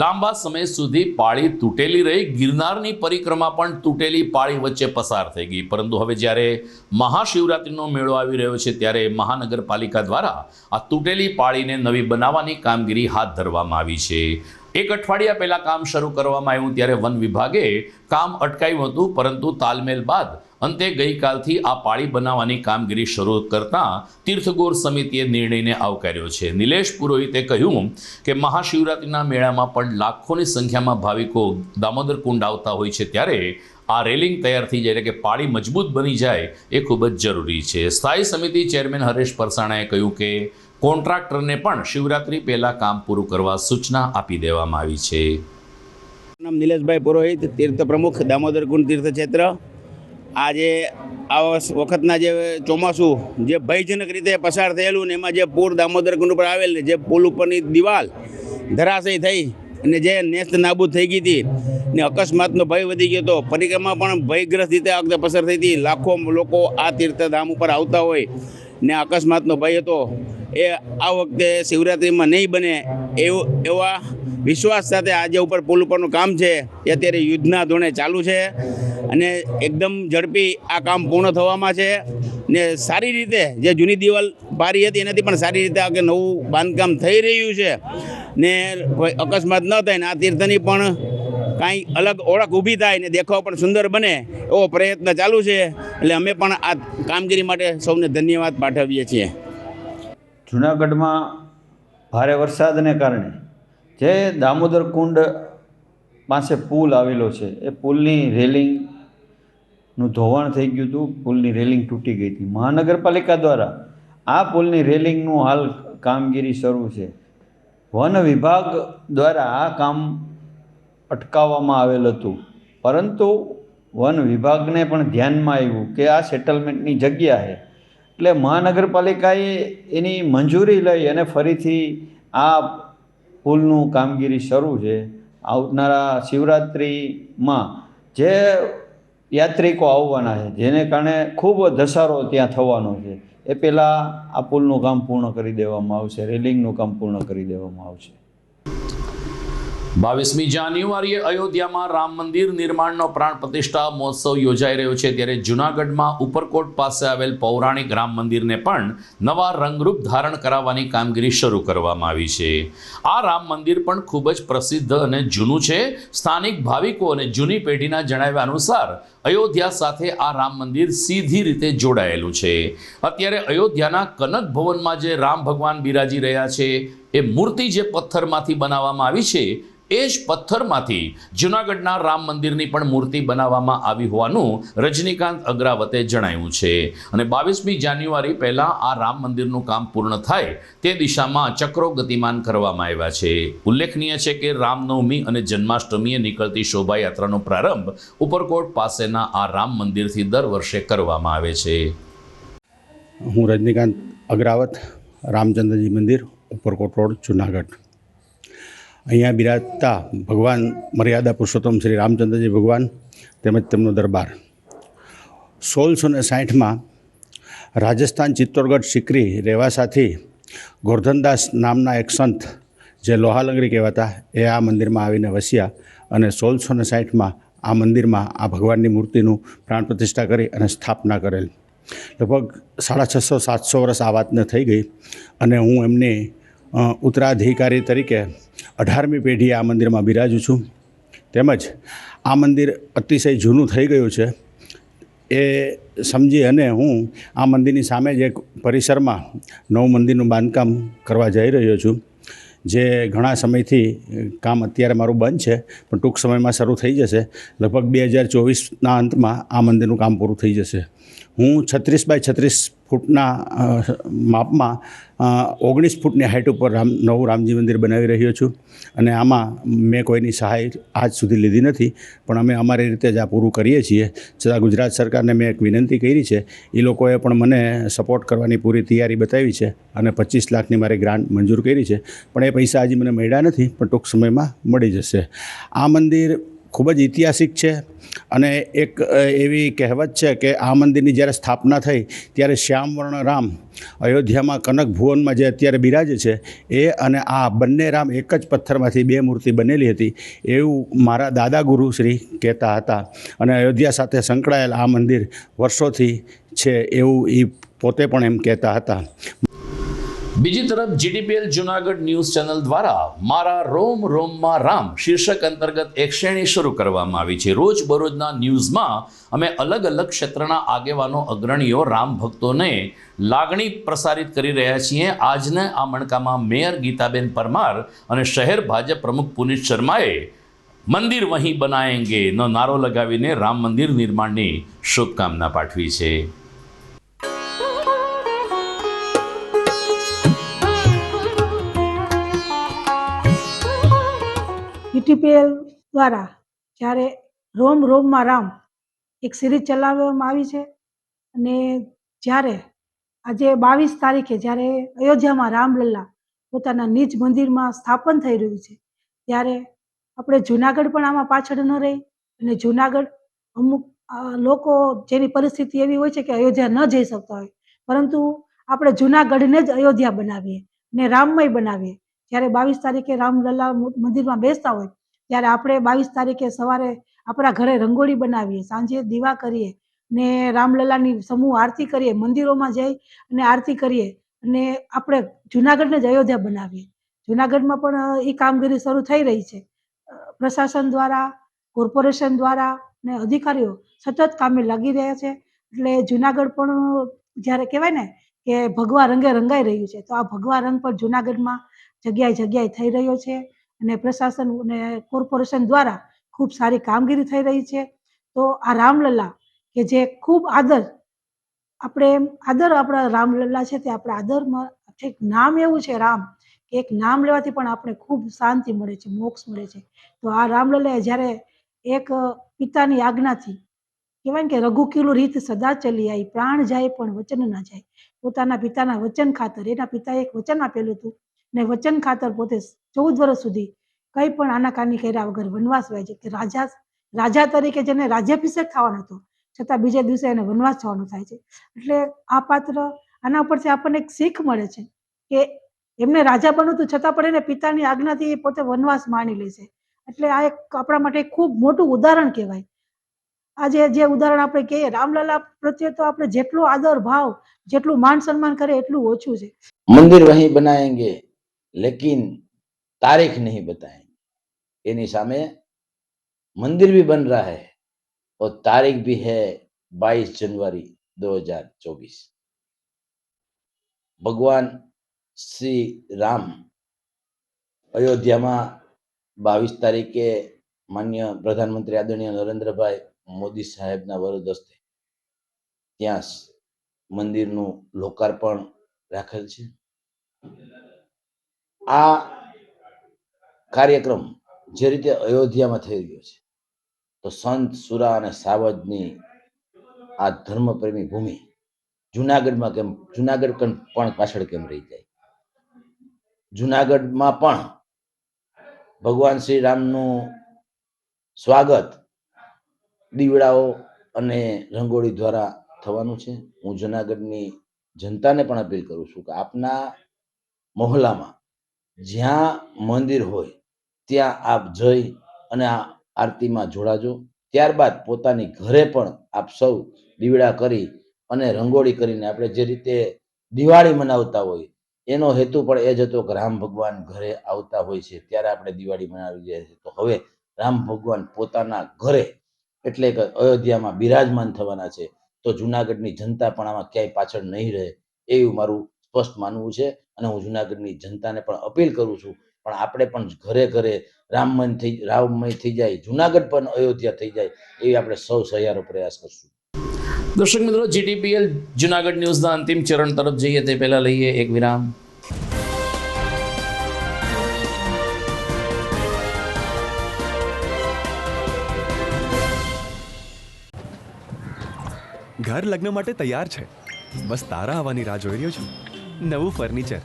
S1: લાંબા સમય સુધી પાળી તૂટેલી રહી. ગિરનારની પરિક્રમા પણ તૂટેલી પાળી વચ્ચે પસાર થઈ ગઈ. પરંતુ હવે જ્યારે મહાશિવરાત્રિનો મેળો આવી રહ્યો છે ત્યારે મહાનગરપાલિકા દ્વારા આ તૂટેલી પાળીને નવી બનાવવાની કામગીરી હાથ ધરવામાં આવી છે. એક અઠવાડિયા પહેલા કામ શરૂ કરવામાં આવ્યું ત્યારે વન વિભાગે કામ અટકાવ્યું હતું, પરંતુ તાલમેલ બાદ અંતે ગઈકાલથી આ પાળી બનાવવાની કામગીરી શરૂ કરતા તીર્થગોર સમિતિએ નિર્ણયને આવકાર્યો છે. નિલેશ પુરોહિતે કહ્યું કે મહાશિવરાત્રિના મેળામાં પણ લાખોની સંખ્યામાં ભાવિકો દામોદર કુંડ આવતા હોય છે, ત્યારે આ રેલિંગ તૈયાર થઈ જાય, એટલે કે પાળી મજબૂત બની જાય એ ખૂબ જ જરૂરી છે. સ્થાયી સમિતિ ચેરમેન હરેશ પરસાણાએ કહ્યું કે કોન્ટ્રાક્ટરને પણ શિવરાત્રી પહેલા કામ પૂરું કરવા સૂચના આપી દેવામાં આવી છે.
S11: નામ નિલેશભાઈ પુરોહિત, તીર્થ પ્રમુખ, દામોદર કુંડ તીર્થક્ષેત્ર. આજે આ વખતના જે ચોમાસું જે ભયજનક રીતે પસાર થયેલું ને એમાં જે પૂર દામોદર કુંડ ઉપર આવેલ ને જે પુલ ઉપરની દિવાલ ધરાશયી થઈ અને જે નેસ્ત નાબૂદ થઈ ગઈ હતી ને અકસ્માતનો ભય વધી ગયો હતો. પરિક્રમા પણ ભયગ્રસ્ત રીતે આ વખતે પસાર થઈ હતી. લાખો લોકો આ તીર્થધામ ઉપર આવતા હોય ને અકસ્માતનો ભય હતો એ આ વખતે શિવરાત્રિમાં નહીં બને એવા વિશ્વાસ સાથે આજે ઉપર પુલ ઉપરનું કામ છે એ અત્યારે યુદ્ધના ધોરણે ચાલુ છે અને એકદમ ઝડપી આ કામ પૂર્ણ થવામાં છે ને સારી રીતે જે જૂની દિવાલ પારી હતી એનાથી પણ સારી રીતે આગળ નવું બાંધકામ થઈ રહ્યું છે ને કોઈ અકસ્માત ન થાય ને આ તીર્થની પણ કાંઈ અલગ ઓળખ ઊભી થાય ને દેખાવ પણ સુંદર બને એવો પ્રયત્ન ચાલુ છે. એટલે અમે પણ આ કામગીરી માટે સૌને ધન્યવાદ પાઠવીએ છીએ.
S6: જૂનાગઢમાં ભારે વરસાદને કારણે જે દામોદર કુંડ પાસે પુલ આવેલો છે એ પુલની રેલિંગનું ધોવાણ થઈ ગયું હતું. પુલની રેલિંગ તૂટી ગઈ હતી. મહાનગરપાલિકા દ્વારા આ પુલની રેલિંગનું હાલ કામગીરી શરૂ છે. વન વિભાગ દ્વારા આ કામ અટકાવવામાં આવેલ હતું, પરંતુ વન વિભાગને પણ ધ્યાનમાં આવ્યું કે આ સેટલમેન્ટની જગ્યા છે, એટલે મહાનગરપાલિકાએ એની મંજૂરી લઈ અને ફરીથી આ પુલનું કામગીરી શરૂ છે. આવનારા શિવરાત્રિમાં જે યાત્રિકો આવવાના છે, જેને કારણે ખૂબ ધસારો ત્યાં થવાનો છે, એ પહેલાં આ પુલનું કામ પૂર્ણ કરી દેવામાં આવશે, રેલિંગનું કામ પૂર્ણ કરી દેવામાં આવશે.
S1: 22મી જાન્યુઆરીએ અયોધ્યામાં રામ મંદિર નિર્માણનો પ્રાણ પ્રતિષ્ઠા મહોત્સવ યોજાઈ રહ્યો છે, ત્યારે જૂનાગઢમાં ઉપરકોટ પાસે આવેલ પૌરાણિક રામ મંદિરને પણ નવા રંગરૂપ ધારણ કરાવવાની કામગીરી શરૂ કરવામાં આવી છે. આ રામ મંદિર પણ ખૂબ જ પ્રસિદ્ધ અને જૂનું છે. સ્થાનિક ભાવિકો અને જૂની પેઢીના જણાવ્યા અનુસાર અયોધ્યા સાથે આ રામ મંદિર સીધી રીતે જોડાયેલું છે. અત્યારે અયોધ્યાના કનક ભવનમાં જે રામ ભગવાન બિરાજી રહ્યા છે, એ મૂર્તિ જે પથ્થરમાંથી બનાવવામાં આવી છે, એ જ પથ્થરમાંથી જૂનાગઢના રામ મંદિરની પણ મૂર્તિ બનાવવામાં આવી હોવાનું રજનીકાંત અગ્રાવતે જણાવ્યું છે. અને 22મી જાન્યુઆરી પહેલાં આ રામ મંદિરનું કામ પૂર્ણ થાય તે દિશામાં ચક્રો ગતિમાન કરવામાં આવ્યા છે. ઉલ્લેખનીય છે કે રામનવમી અને જન્માષ્ટમીએ નીકળતી શોભાયાત્રાનો પ્રારંભ ઉપરકોટ પાસેના આ રામ મંદિરથી દર વર્ષે કરવામાં આવે છે.
S12: હું રજનીકાંત અગ્રાવત, રામચંદ્રજી મંદિર, ઉપરકોટ રોડ, જૂનાગઢ. અહીંયા બિરાજતા ભગવાન મર્યાદા પુરુષોત્તમ શ્રી રામચંદ્રજી ભગવાન તેમજ તેમનો દરબાર 1660માં રાજસ્થાન ચિત્તોડગઢ સિકરી રેવાસાથી ગોરધનદાસ નામના એક સંત જે લોહાલંગરી કહેવાતા એ આ મંદિરમાં આવીને વસ્યા અને 1660માં આ મંદિરમાં આ ભગવાનની મૂર્તિનું પ્રાણ પ્રતિષ્ઠા કરી અને સ્થાપના કરેલ. લગભગ 650-700 વર્ષ આ વાતને થઈ ગઈ અને હું એમની ઉત્તરાધિકારી તરીકે 18મી પેઢીએ આ મંદિરમાં બિરાજું છું. તેમજ આ મંદિર અતિશય જૂનું થઈ ગયું છે એ સમજી અને હું આ મંદિરની સામે જ એક પરિસરમાં નવું મંદિરનું બાંધકામ કરવા જઈ રહ્યો છું, જે ઘણા સમયથી કામ અત્યારે મારું બંધ છે પણ ટૂંક સમયમાં શરૂ થઈ જશે. લગભગ 2024ના અંતમાં આ મંદિરનું કામ પૂરું થઈ જશે. હું 36 બાય 36 ફૂટના માપમાં 19 ફૂટની હાઇટ ઉપર નવું રામજી મંદિર બનાવી રહ્યો છું અને આમાં મેં કોઈની સહાય આજ સુધી લીધી નથી, પણ અમે અમારી રીતે જ આ પૂરું કરીએ છીએ. છતાં ગુજરાત સરકારને મેં એક વિનંતી કરી છે, એ લોકોએ પણ મને સપોર્ટ કરવાની પૂરી તૈયારી બતાવી છે અને 25 લાખની મારી ગ્રાન્ટ મંજૂર કરી છે, પણ એ પૈસા હજી મને મળ્યા નથી, પણ ટૂંક સમયમાં મળી જશે. આ મંદિર ખૂબ જ ઐતિહાસિક છે અને એક એવી કહેવત છે કે આ મંદિરની જ્યારે સ્થાપના થઈ ત્યારે શ્યામવર્ણ રામ અયોધ્યામાં કનક ભુવનમાં જે અત્યારે બિરાજે છે એ અને આ બંને રામ એક જ પથ્થરમાંથી બે મૂર્તિ બનેલી હતી એવું મારા દાદા ગુરુ શ્રી કહેતા હતા. અને અયોધ્યા સાથે સંકળાયેલ આ મંદિર વર્ષોથી છે એવું એ પોતે પણ એમ કહેતા હતા.
S1: બીજી તરફ જીટીપીએલ જૂનાગઢ ન્યૂઝ ચેનલ દ્વારા મારા રોમ રોમમાં રામ શીર્ષક અંતર્ગત એક શ્રેણી શરૂ કરવામાં આવી છે. રોજબરોજના ન્યૂઝમાં અમે અલગ અલગ ક્ષેત્રના આગેવાનો, અગ્રણીઓ, રામ ભક્તોને લાગણી પ્રસારિત કરી રહ્યા છીએ. આજના આ મણકામાં મેયર ગીતાબેન પરમાર અને શહેર ભાજપ પ્રમુખ પુનિત શર્માએ મંદિર વહીં બનાએંગે નો નારો લગાવીને રામ મંદિર નિર્માણની શુભકામના પાઠવી છે.
S13: જીટીપીએલ દ્વારા જ્યારે રોમ રોમમાં રામ એક સિરીઝ ચલાવવામાં આવી છે અને જ્યારે આજે 22 તારીખે જ્યારે અયોધ્યામાં રામલલ્લા પોતાના નિજ મંદિરમાં સ્થાપન થઈ રહ્યું છે, ત્યારે આપણે જૂનાગઢ પણ આમાં પાછળ ન રહી અને જૂનાગઢ અમુક લોકો જેની પરિસ્થિતિ એવી હોય છે કે અયોધ્યા ન જઈ શકતા હોય, પરંતુ આપણે જુનાગઢને જ અયોધ્યા બનાવીએ ને રામમય બનાવીએ. જ્યારે 22 તારીખે રામલલા મંદિરમાં બેસતા હોય ત્યારે આપણે 22 તારીખે સવારે આપણા ઘરે રંગોળી બનાવીએ, સાંજે દીવા કરીએ ને રામલલાની સમૂહ આરતી કરીએ, મંદિરોમાં જઈ અને આરતી કરીએ અને આપણે જુનાગઢને જ અયોધ્યા બનાવીએ. જુનાગઢમાં પણ એ કામગીરી શરૂ થઈ રહી છે. પ્રશાસન દ્વારા, કોર્પોરેશન દ્વારા ને અધિકારીઓ સતત કામે લાગી રહ્યા છે. એટલે જુનાગઢ પણ જ્યારે કહેવાય ને કે ભગવા રંગે રંગાઈ રહ્યું છે, તો આ ભગવા રંગ પણ જુનાગઢમાં જગ્યાએ જગ્યાએ થઈ રહ્યો છે અને પ્રશાસન અને કોર્પોરેશન દ્વારા ખૂબ સારી કામગીરી થઈ રહી છે. તો આ રામલલા કે જે ખૂબ આપણા રામલલ્લા છે તે આપણા આદરમાં એક નામ એવું છે રામ કે એક નામ લેવાથી પણ આપણે ખૂબ શાંતિ મળે છે, મોક્ષ મળે છે. તો આ રામલલ્લાએ જ્યારે એક પિતાની આજ્ઞાથી કહેવાય ને કે રઘુકીલું રીત સદા ચલી આવી, પ્રાણ જાય પણ વચન ના જાય. પોતાના પિતાના વચન ખાતર, એના પિતાએ એક વચન આપેલું હતું ને વચન ખાતર પોતે 14 વર્ષ સુધી કંઈ પણ આનાકાની કર્યા વગર વનવાસ વાય છે. કે રાજા તરીકે જેને રાજ્યાભિષેક થવાનો હતો છતાં બીજે દિવસે એને વનવાસ જવાનું થાય છે. એટલે આ પાત્ર આના ઉપરથી આપણને એક શીખ મળે છે કે એમને રાજા બનવું હતું છતાં પણ એને પિતાની આજ્ઞાથી પોતે વનવાસ માણી લે છે. એટલે આ એક આપણા માટે ખૂબ મોટું ઉદાહરણ કહેવાય. આજે જે ઉદાહરણ આપણે કહીએ રામલલા પ્રત્યે તો આપણે જેટલો આદર ભાવ, જેટલું માન સન્માન કરે એટલું ઓછું છે.
S14: मंदिर वहीं बनाएंगे लेकिन तारीख नहीं बताएंगे. यानी सामे मंदिर भी बन रहा है और तारीख भी है 22 जनवरी 2024. भगवान श्री राम अयोध्या में 22 तारीखे मान्य प्रधानमंत्री आदरणीय नरेंद्रभाई मोदी साहेबना वरद हस्ते ત્યાં મંદિરનું લોકાર્પણ રાખેલ છે. આ કાર્યક્રમ જે રીતે અયોધ્યામાં થઈ રહ્યો છે તો સંત સુરા અને સાવજની આ ધર્મપ્રેમી ભૂમિ જુનાગઢમાં કેમ, જુનાગઢ પણ પાછળ કેમ રહી જાય? જુનાગઢમાં પણ ભગવાન શ્રી રામનું સ્વાગત દીવડાઓ અને રંગોળી દ્વારા થવાનું છે. હું જુનાગઢની જનતાને પણ અપીલ કરું છું કે આપના મહોલ્લામાં જ્યાં મંદિર હોય ત્યાં આપ જઈ અને આ આરતીમાં જોડાજો. ત્યારબાદ પોતાની ઘરે પણ આપ સૌ દીવડા કરી અને રંગોળી કરીને આપણે જે રીતે દિવાળી મનાવતા હોય એનો હેતુ પણ એ જ હતો કે રામ ભગવાન ઘરે આવતા હોય છે ત્યારે આપણે દિવાળી મનાવી જાય છે. તો હવે રામ ભગવાન પોતાના ઘરે એટલે કે અયોધ્યામાં બિરાજમાન થવાના છે. તો જુનાગઢની જનતા પણ આમાં ક્યાંય પાછળ નહીં રહે એવું મારું સ્પષ્ટ માનવું છે. અને હું જુનાગઢની જનતાને પણ અપીલ કરું છું પણ આપણે પણ ઘરે ઘરે રામમય થઈ જાય, જુનાગઢ પણ અયોધ્યા થઈ જાય એવી આપણે સૌ સહિયારો પ્રયાસ કરશું.
S1: દર્શક મિત્રો, GTPL જુનાગઢ ન્યૂઝના અંતિમ ચરણ તરફ જઈએ તે પહેલા લઈએ એક વિરામ.
S15: ઘર લગ્ન માટે તૈયાર છે, બસ તારા આવવાની રાહ જોઈ રહ્યો છું. નવું ફર્નિચર,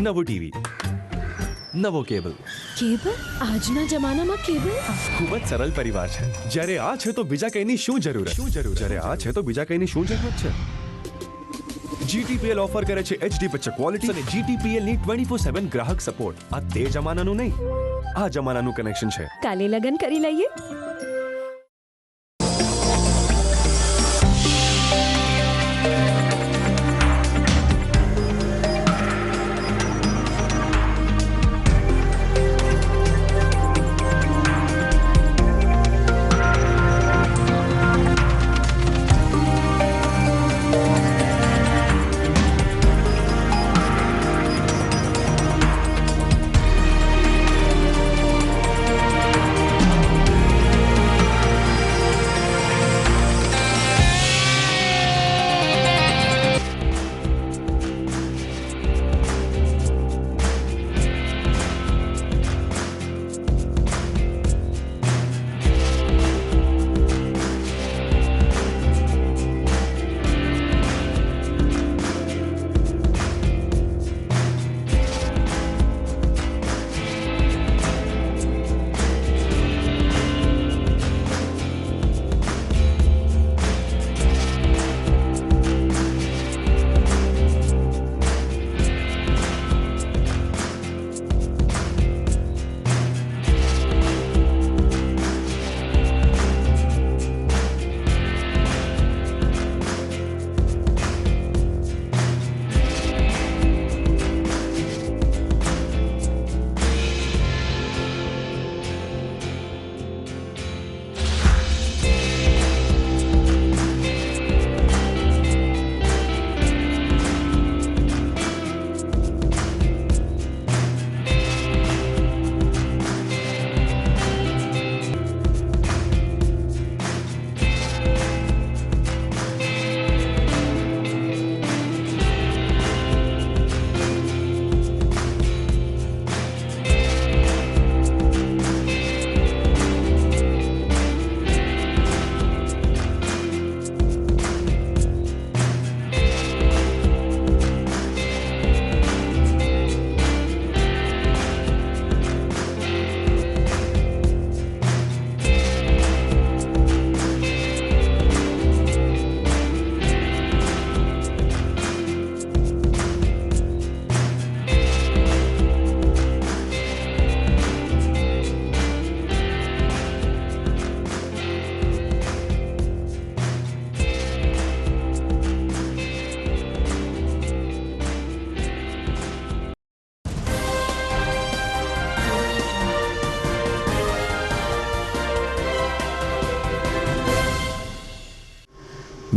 S15: નવું ટીવી, નવો કેબલ.
S10: કેબલ? આજના જમાનામાં કેબલ?
S15: ખૂબ જ સરળ પરિવાર છે. જ્યારે આ છે તો બીજા કઈની શું જરૂર? જ્યારે આ છે તો બીજા કઈની શું જરૂરત છે? GTPL ઓફર કરે છે HD પિક્ચર ક્વોલિટી અને GTPL ની 24/7 ગ્રાહક સપોર્ટ. આ તે જમાનાનું નહીં, આ જમાનાનું કનેક્શન છે.
S10: કાલે લગન કરી લઈએ.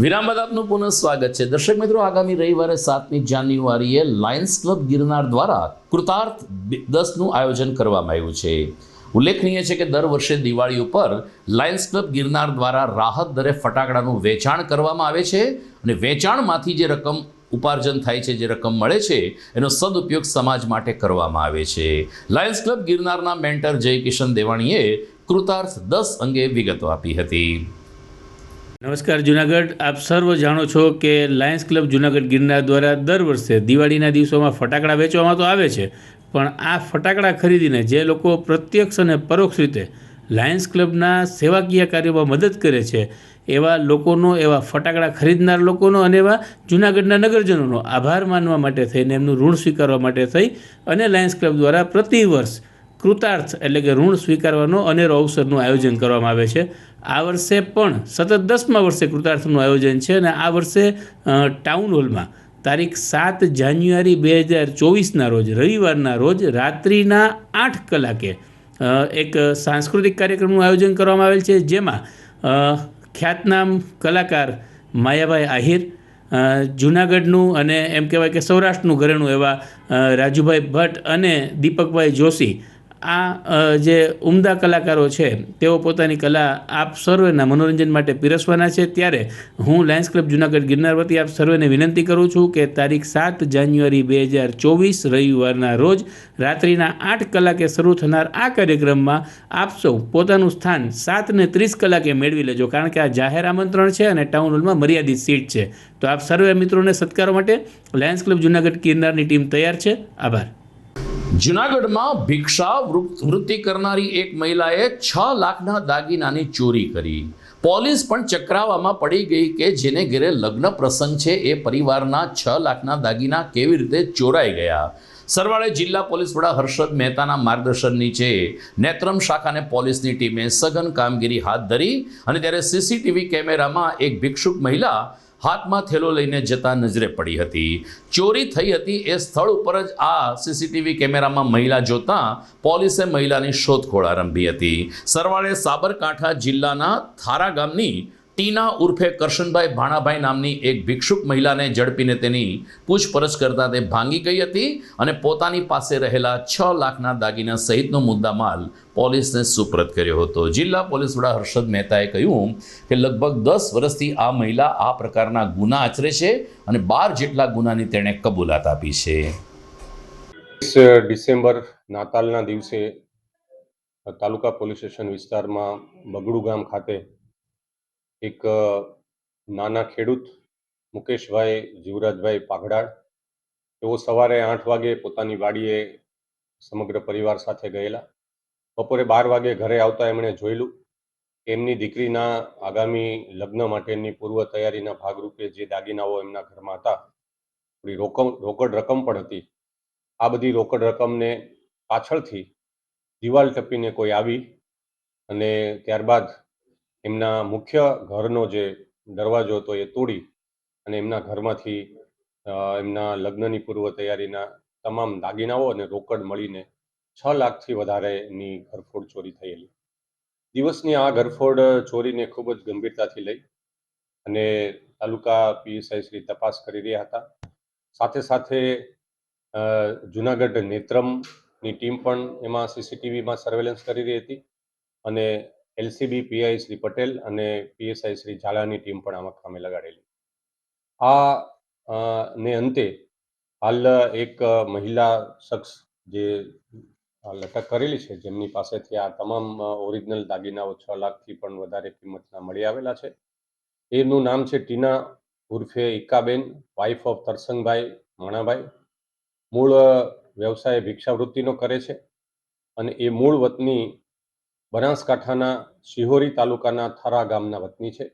S1: વિરામ બાદ આપનું પુનઃ સ્વાગત છે. દર્શક મિત્રો, આગામી રવિવારે 7મી જાન્યુઆરીએ લાયન્સ ક્લબ ગિરનાર દ્વારા કૃતાર્થ 10નું આયોજન કરવામાં આવ્યું છે. ઉલ્લેખનીય છે કે દર વર્ષે દિવાળી ઉપર લાયન્સ ક્લબ ગિરનાર દ્વારા રાહત દરે ફટાકડાનું વેચાણ કરવામાં આવે છે અને વેચાણમાંથી જે રકમ ઉપાર્જન થાય છે, જે રકમ મળે છે, એનો સદુપયોગ સમાજ માટે કરવામાં આવે છે. લાયન્સ ક્લબ ગિરનારના મેન્ટર જય કિશન દેવાણીએ કૃતાર્થ 10 અંગે વિગતો આપી હતી.
S16: નમસ્કાર જુનાગઢ, આપ સર્વ જાણો છો કે લાયન્સ ક્લબ જુનાગઢ ગિરનાર દ્વારા દર વર્ષે દિવાળીના દિવસોમાં ફટાકડા વેચવામાં તો આવે છે, પણ આ ફટાકડા ખરીદીને જે લોકો પ્રત્યક્ષ અને પરોક્ષ રીતે લાયન્સ ક્લબના સેવાકીય કાર્યોમાં મદદ કરે છે, એવા લોકોનો, એવા ફટાકડા ખરીદનાર લોકોનો અને એવા જુનાગઢના નગરજનોનો આભાર માનવા માટે થઈને, એમનું ઋણ સ્વીકારવા માટે થઈ અને લાયન્સ ક્લબ દ્વારા પ્રતિવર્ષ કૃતાર્થ એટલે કે ઋણ સ્વીકારવાનો અનેરો અવસરનું આયોજન કરવામાં આવે છે. આ વર્ષે પણ સતત 10મા વર્ષે કૃતાર્થનું આયોજન છે અને આ વર્ષે ટાઉન હોલમાં તારીખ 7 જાન્યુઆરી 2024ના રોજ, રવિવારના રોજ રાત્રિના 8 કલાકે એક સાંસ્કૃતિક કાર્યક્રમનું આયોજન કરવામાં આવેલ છે, જેમાં ખ્યાતનામ કલાકાર માયાભાઈ આહિર, જૂનાગઢનું અને એમ કહેવાય કે સૌરાષ્ટ્રનું ઘરેણું એવા રાજુભાઈ ભટ્ટ અને દીપકભાઈ જોશી, આ જે ઉમદા કલાકારો છે, તેઓ પોતાની કલા આપ સર્વેના મનોરંજન માટે પીરસવાના છે. ત્યારે હું લાયન્સ ક્લબ જુનાગઢ ગિરનાર વતી આપ સર્વેને વિનંતી કરું છું કે તારીખ 7 જાન્યુઆરી 2024 રવિવારના રોજ રાત્રિના 8 કલાકે શરૂ થનાર આ કાર્યક્રમમાં આપ સૌ પોતાનું સ્થાન 7:30 કલાકે મેળવી લેજો, કારણ કે આ જાહેર આમંત્રણ છે અને ટાઉન હોલમાં મર્યાદિત સીટ છે. તો આપ સર્વે મિત્રોને સત્કારો માટે લાયન્સ ક્લબ જુનાગઢ ગિરનારની ટીમ તૈયાર છે. આભાર.
S1: જૂનાગઢમાં ભિક્ષા વૃત્તિ કરનારી એક મહિલાએ 6 લાખના દાગીનાની ચોરી કરી. પોલીસ પણ ચક્રાવામાં પડી ગઈ કે જેને ઘરે લગ્ન પ્રસંગ છે, એ પરિવારના 6 લાખના દાગીના કેવી રીતે ચોરાઈ ગયા. સરવાળે જિલ્લા પોલીસ વડા હર્ષદ મહેતાના માર્ગદર્શન નીચે નેત્રમ શાખાને પોલીસની ટીમે સઘન કામગીરી હાથ ધરી અને ત્યારે સીસીટીવી કેમેરામાં એક ભિક્ષુક મહિલા હાથમાં થેલો લઈને જતા નજરે પડી હતી. ચોરી થઈ હતી એ સ્થળ ઉપર જ આ સીસીટીવી કેમેરામાં મહિલા જોતા પોલીસે મહિલાની શોધખોળ આરંભી હતી. સરવાળે સાબરકાંઠા જિલ્લાના થારા ગામની ટીના ઉર્ફે કરશનભાઈ ભાણાભાઈ નામની એક ભિક્ષુક મહિલાને ઝડપીને તેની પૂછપરછ કરતા તે ભાંગી ગઈ હતી અને પોતાની પાસે રહેલા 6 લાખના દાગીના સહિતનો મુદ્દામાલ પોલીસને સુપ્રત કર્યો હતો. જિલ્લા પોલીસ વડા હર્ષદ મહેતાએ કહ્યું કે લગભગ 10 વર્ષથી આ મહિલા આ પ્રકારના ગુના આચરે છે અને 12 જેટલા ગુનાની તેણે કબૂલાત આપી છે.
S17: 20 ડિસેમ્બર નાતાલના દિવસે તાલુકા પોલીસ સ્ટેશન વિસ્તારમાં બગડુ ગામ ખાતે એક નાના ખેડૂત મુકેશભાઈ જીવરાજભાઈ પાઘડાળ, તેઓ સવારે 8 વાગે પોતાની વાડીએ સમગ્ર પરિવાર સાથે ગયેલા. બપોરે 12 વાગે ઘરે આવતા એમણે જોયેલું કે એમની દીકરીના આગામી લગ્ન માટેની પૂર્વ તૈયારીના ભાગરૂપે જે દાગીનાઓ એમના ઘરમાં હતા, થોડી રોકડ રકમ પણ હતી. આ બધી રોકડ રકમને પાછળથી દિવાલ ટપીને કોઈ આવી અને ત્યારબાદ એમના મુખ્ય ઘરનો જે દરવાજો હતો એ તોડી અને એમના ઘરમાંથી એમના લગ્નની પૂર્વ તૈયારીના તમામ દાગીનાઓ અને રોકડ મળીને 6 લાખથી વધારેની ઘરફોડ ચોરી થયેલી. દિવસની આ ઘરફોડ ચોરીને ખૂબ જ ગંભીરતાથી લઈ અને તાલુકા પીએસઆઈ શ્રી તપાસ કરી રહ્યા હતા. સાથે સાથે જુનાગઢ નેત્રમની ટીમ પણ એમાં સીસીટીવીમાં સર્વેલન્સ કરી રહી હતી અને એલસીબી પીઆઈ શ્રી પટેલ અને પીએસઆઈ શ્રી ઝાલાની ટીમ પણ આમાં કામે લગાડેલી. ને અંતે હાલ એક મહિલા શખ્સ જે અટક કરેલી છે, જેમની પાસેથી આ તમામ ઓરિજિનલ દાગીનાઓ 6 લાખથી પણ વધારે કિંમતના મળી આવેલા છે. એનું નામ છે ટીના ઉર્ફે ઈકાબેન, વાઇફ ઓફ તરસંગભાઈ માણાભાઈ. મૂળ વ્યવસાય ભિક્ષાવૃત્તિનો કરે છે અને એ મૂળ વતની બનાસકાંઠાના શિહોરી તાલુકાના થારા ગામના વતની છે.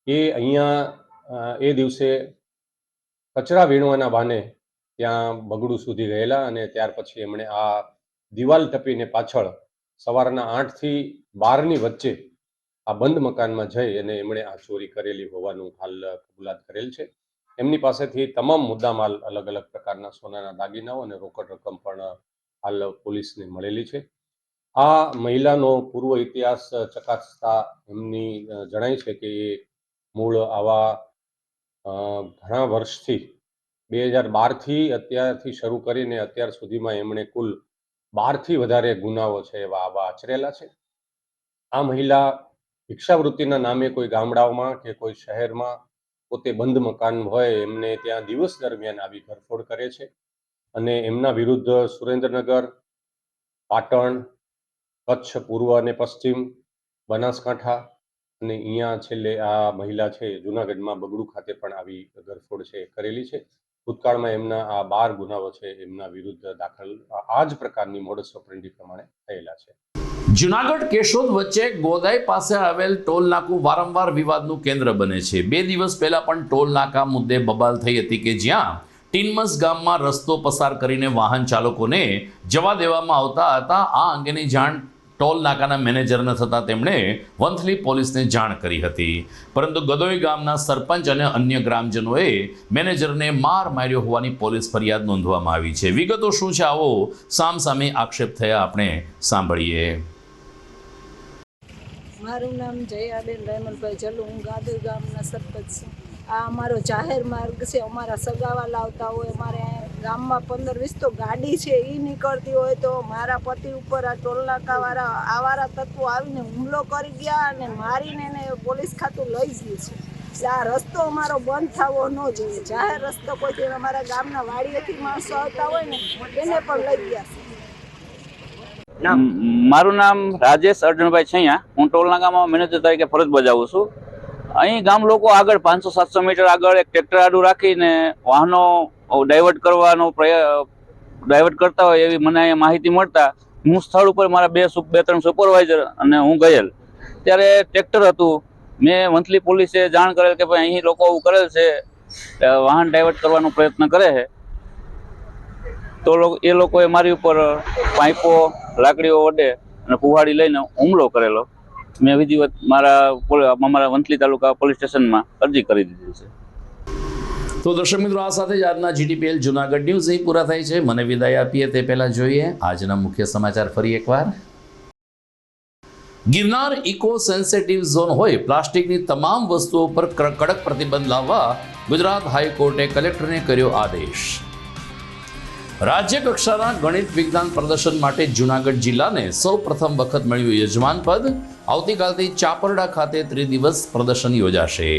S17: એ અહીંયા એ દિવસે કચરા વીણવાના બહાને ત્યાં બગડુ સુધી ગયેલા અને ત્યાર પછી એમણે આ દિવાલ ટપીને પાછળ સવારના 8 થી 12ની વચ્ચે આ બંધ મકાનમાં જઈ અને એમણે આ ચોરી કરેલી હોવાનું હાલ કબૂલાત કરેલ છે. એમની પાસેથી તમામ મુદ્દામાલ અલગ અલગ પ્રકારના સોનાના દાગીનાઓ અને રોકડ રકમ પણ હાલ પોલીસને મળેલી છે. આ મહિલાનો પૂર્વ ઇતિહાસ ચકાસતા એમની જણાય છે કે એ મૂળ આવા ઘણા વર્ષથી 2012થી અત્યારથી શરૂ કરીને અત્યાર સુધીમાં એમણે કુલ 12થી વધારે ગુનાઓ છે એવા આવા આચરેલા છે. આ મહિલા ભિક્ષાવૃત્તિના નામે કોઈ ગામડાઓમાં કે કોઈ શહેરમાં પોતે બંધ મકાન હોય એમને ત્યાં દિવસ દરમિયાન આવી ઘરફોડ કરે છે અને એમના વિરુદ્ધ સુરેન્દ્રનગર, પાટણ, કચ્છ પૂર્વ અને પશ્ચિમ, બનાસકાંઠા અને અહીંયા છેલ્લે આ મહિલા છે જૂનાગઢમાં બગડુ ખાતે પણ આવી ઘરફોડ છે કરેલી છે. ભૂતકાળમાં એમના આ 12 ગુનાઓ છે એમના વિરુદ્ધ દાખલ આ જ પ્રકારની મોડસ ઓપરેન્ડી પ્રમાણે થયેલા છે.
S1: જુનાગઢ કેશોદ વચ્ચે ગોદાઈ પાસે આવેલ ટોલ નાકું વારંવાર વિવાદનું કેન્દ્ર બને છે. 2 દિવસ પહેલા પણ ટોલ નાકા મુદ્દે બબાલ થઈ હતી કે જ્યાં ટીનમસ ગામમાં રસ્તો પસાર કરીને વાહન ચાલકોને જવા દેવામાં આવતા હતા. આ અંગેની જાણ ટોલ નાકાના મેનેજરને થતાં તેમણે વંથલી પોલીસને જાણ કરી હતી, પરંતુ ગદોઈ ગામના સરપંચ અને અન્ય ગ્રામજનોએ મેનેજરને માર માર્યો હોવાની પોલીસ ફરિયાદ નોંધવામાં આવી છે. વિગતો શું છે આવો સામસામે આક્ષેપ થયા આપણે સાંભળીએ.
S18: મારું નામ જયાબેન રહેમલભાઈ જલુ, હું ગાદોઈ ગામના સરપંચ છું. આ અમારો જાહેર માર્ગ છે. અમારા સગાવાલા આવતા હોય, અમારે ગામમાં 15-20 તો ગાડી છે, એ નીકળતી હોય તો મારા પતિ ઉપર આ ટોલનાકાવાળા આવારા તત્વો આવીને હુમલો કરી ગયા અને મારીને એને પોલીસ ખાતું લઈ ગયું છે. એટલે આ રસ્તો અમારો બંધ થવો ન જોઈએ. જાહેર રસ્તો કોઈ અમારા ગામના વાડીએથી માણસો આવતા હોય ને એને પણ લઈ ગયા છે.
S19: મારું નામ રાજેશ અર્જુનભાઈ છૈયા. હું ટોલનાકામાં મેનેજર તરીકે ફરજ બજાવું છું. અહીં ગામ લોકો આગળ 500-700 મીટર આગળ એક ટ્રેક્ટર આડું રાખીને વાહનો ડાયવર્ટ કરતા હોય એવી મને અહીંયા માહિતી મળતા હું સ્થળ ઉપર મારા 2-3 સુપરવાઇઝર અને હું ગયેલ. ત્યારે ટ્રેક્ટર હતું. મેં વંથલી પોલીસે જાણ કરેલ કે ભાઈ અહીં લોકો આવું કરેલ છે, વાહન ડાયવર્ટ કરવાનો પ્રયત્ન કરે છે. તો એ લોકોએ મારી ઉપર પાઇપો, લાકડીઓ વડે અને કુહાડી લઈને હુમલો કરેલો. મેં વિધિવત મારા વંથલી તાલુકા પોલીસ સ્ટેશનમાં અરજી કરી દીધી છે.
S1: તો દર્શક મિત્રો, આ સાથે જ આજના GTPL જુનાગઢ ન્યૂઝ અહીં પૂરા થાય છે. મને વિદાય આપીએ તે પહેલાં જોઈએ આજના મુખ્ય સમાચાર ફરી એકવાર. ગિરનાર ઇકો સેન્સિટિવ ઝોન હોય પ્લાસ્ટિકની તમામ વસ્તુઓ પર કડક પ્રતિબંધ લાવવા ગુજરાત હાઈકોર્ટે કલેક્ટરને કર્યો આદેશ. રાજ્ય કક્ષાના ગણિત વિજ્ઞાન પ્રદર્શન માટે જૂનાગઢ જિલ્લાને સૌ પ્રથમ વખત મળ્યું યજમાન પદ. આવતીકાલથી ચાપરડા ખાતે 3 દિવસ પ્રદર્શન યોજાશે.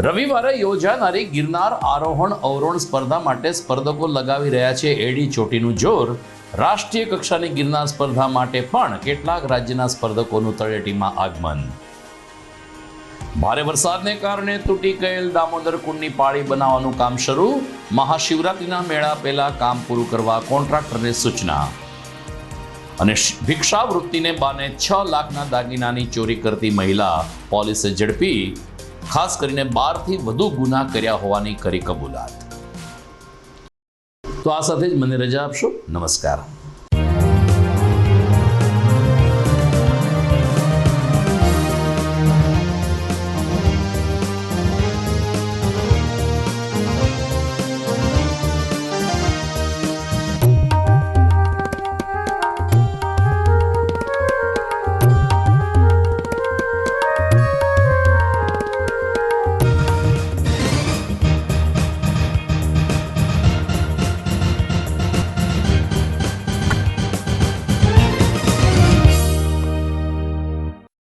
S1: રવિવારે યોજાનારી ગિરનાર આરોહણ અવરોહણ સ્પર્ધા માટે સ્પર્ધકો લગાવી રહ્યા છે એડી ચોટીનું જોર. રાષ્ટ્રીય કક્ષાની ગિરનાર સ્પર્ધા માટે પણ કેટલાક રાજ્યના સ્પર્ધકોનું તળેટીમાં આગમન. ભારે વરસાદને કારણે તૂટી ગયેલ દામોદર કુંડની પાળી બનાવવાનું કામ શરૂ. મહાશિવરાત્રિના મેળા પહેલા કામ પૂરું કરવા કોન્ટ્રાક્ટરને સૂચના. અને ભિક્ષાવૃત્તિને બાને 6 લાખના દાગીનાની ચોરી કરતી મહિલા પોલીસે ઝડપી. ખાસ કરીને 12થી વધુ ગુના કર્યા હોવાની કરી કબૂલાત. તો આ સાથે જ મને રજા આપશો. નમસ્કાર.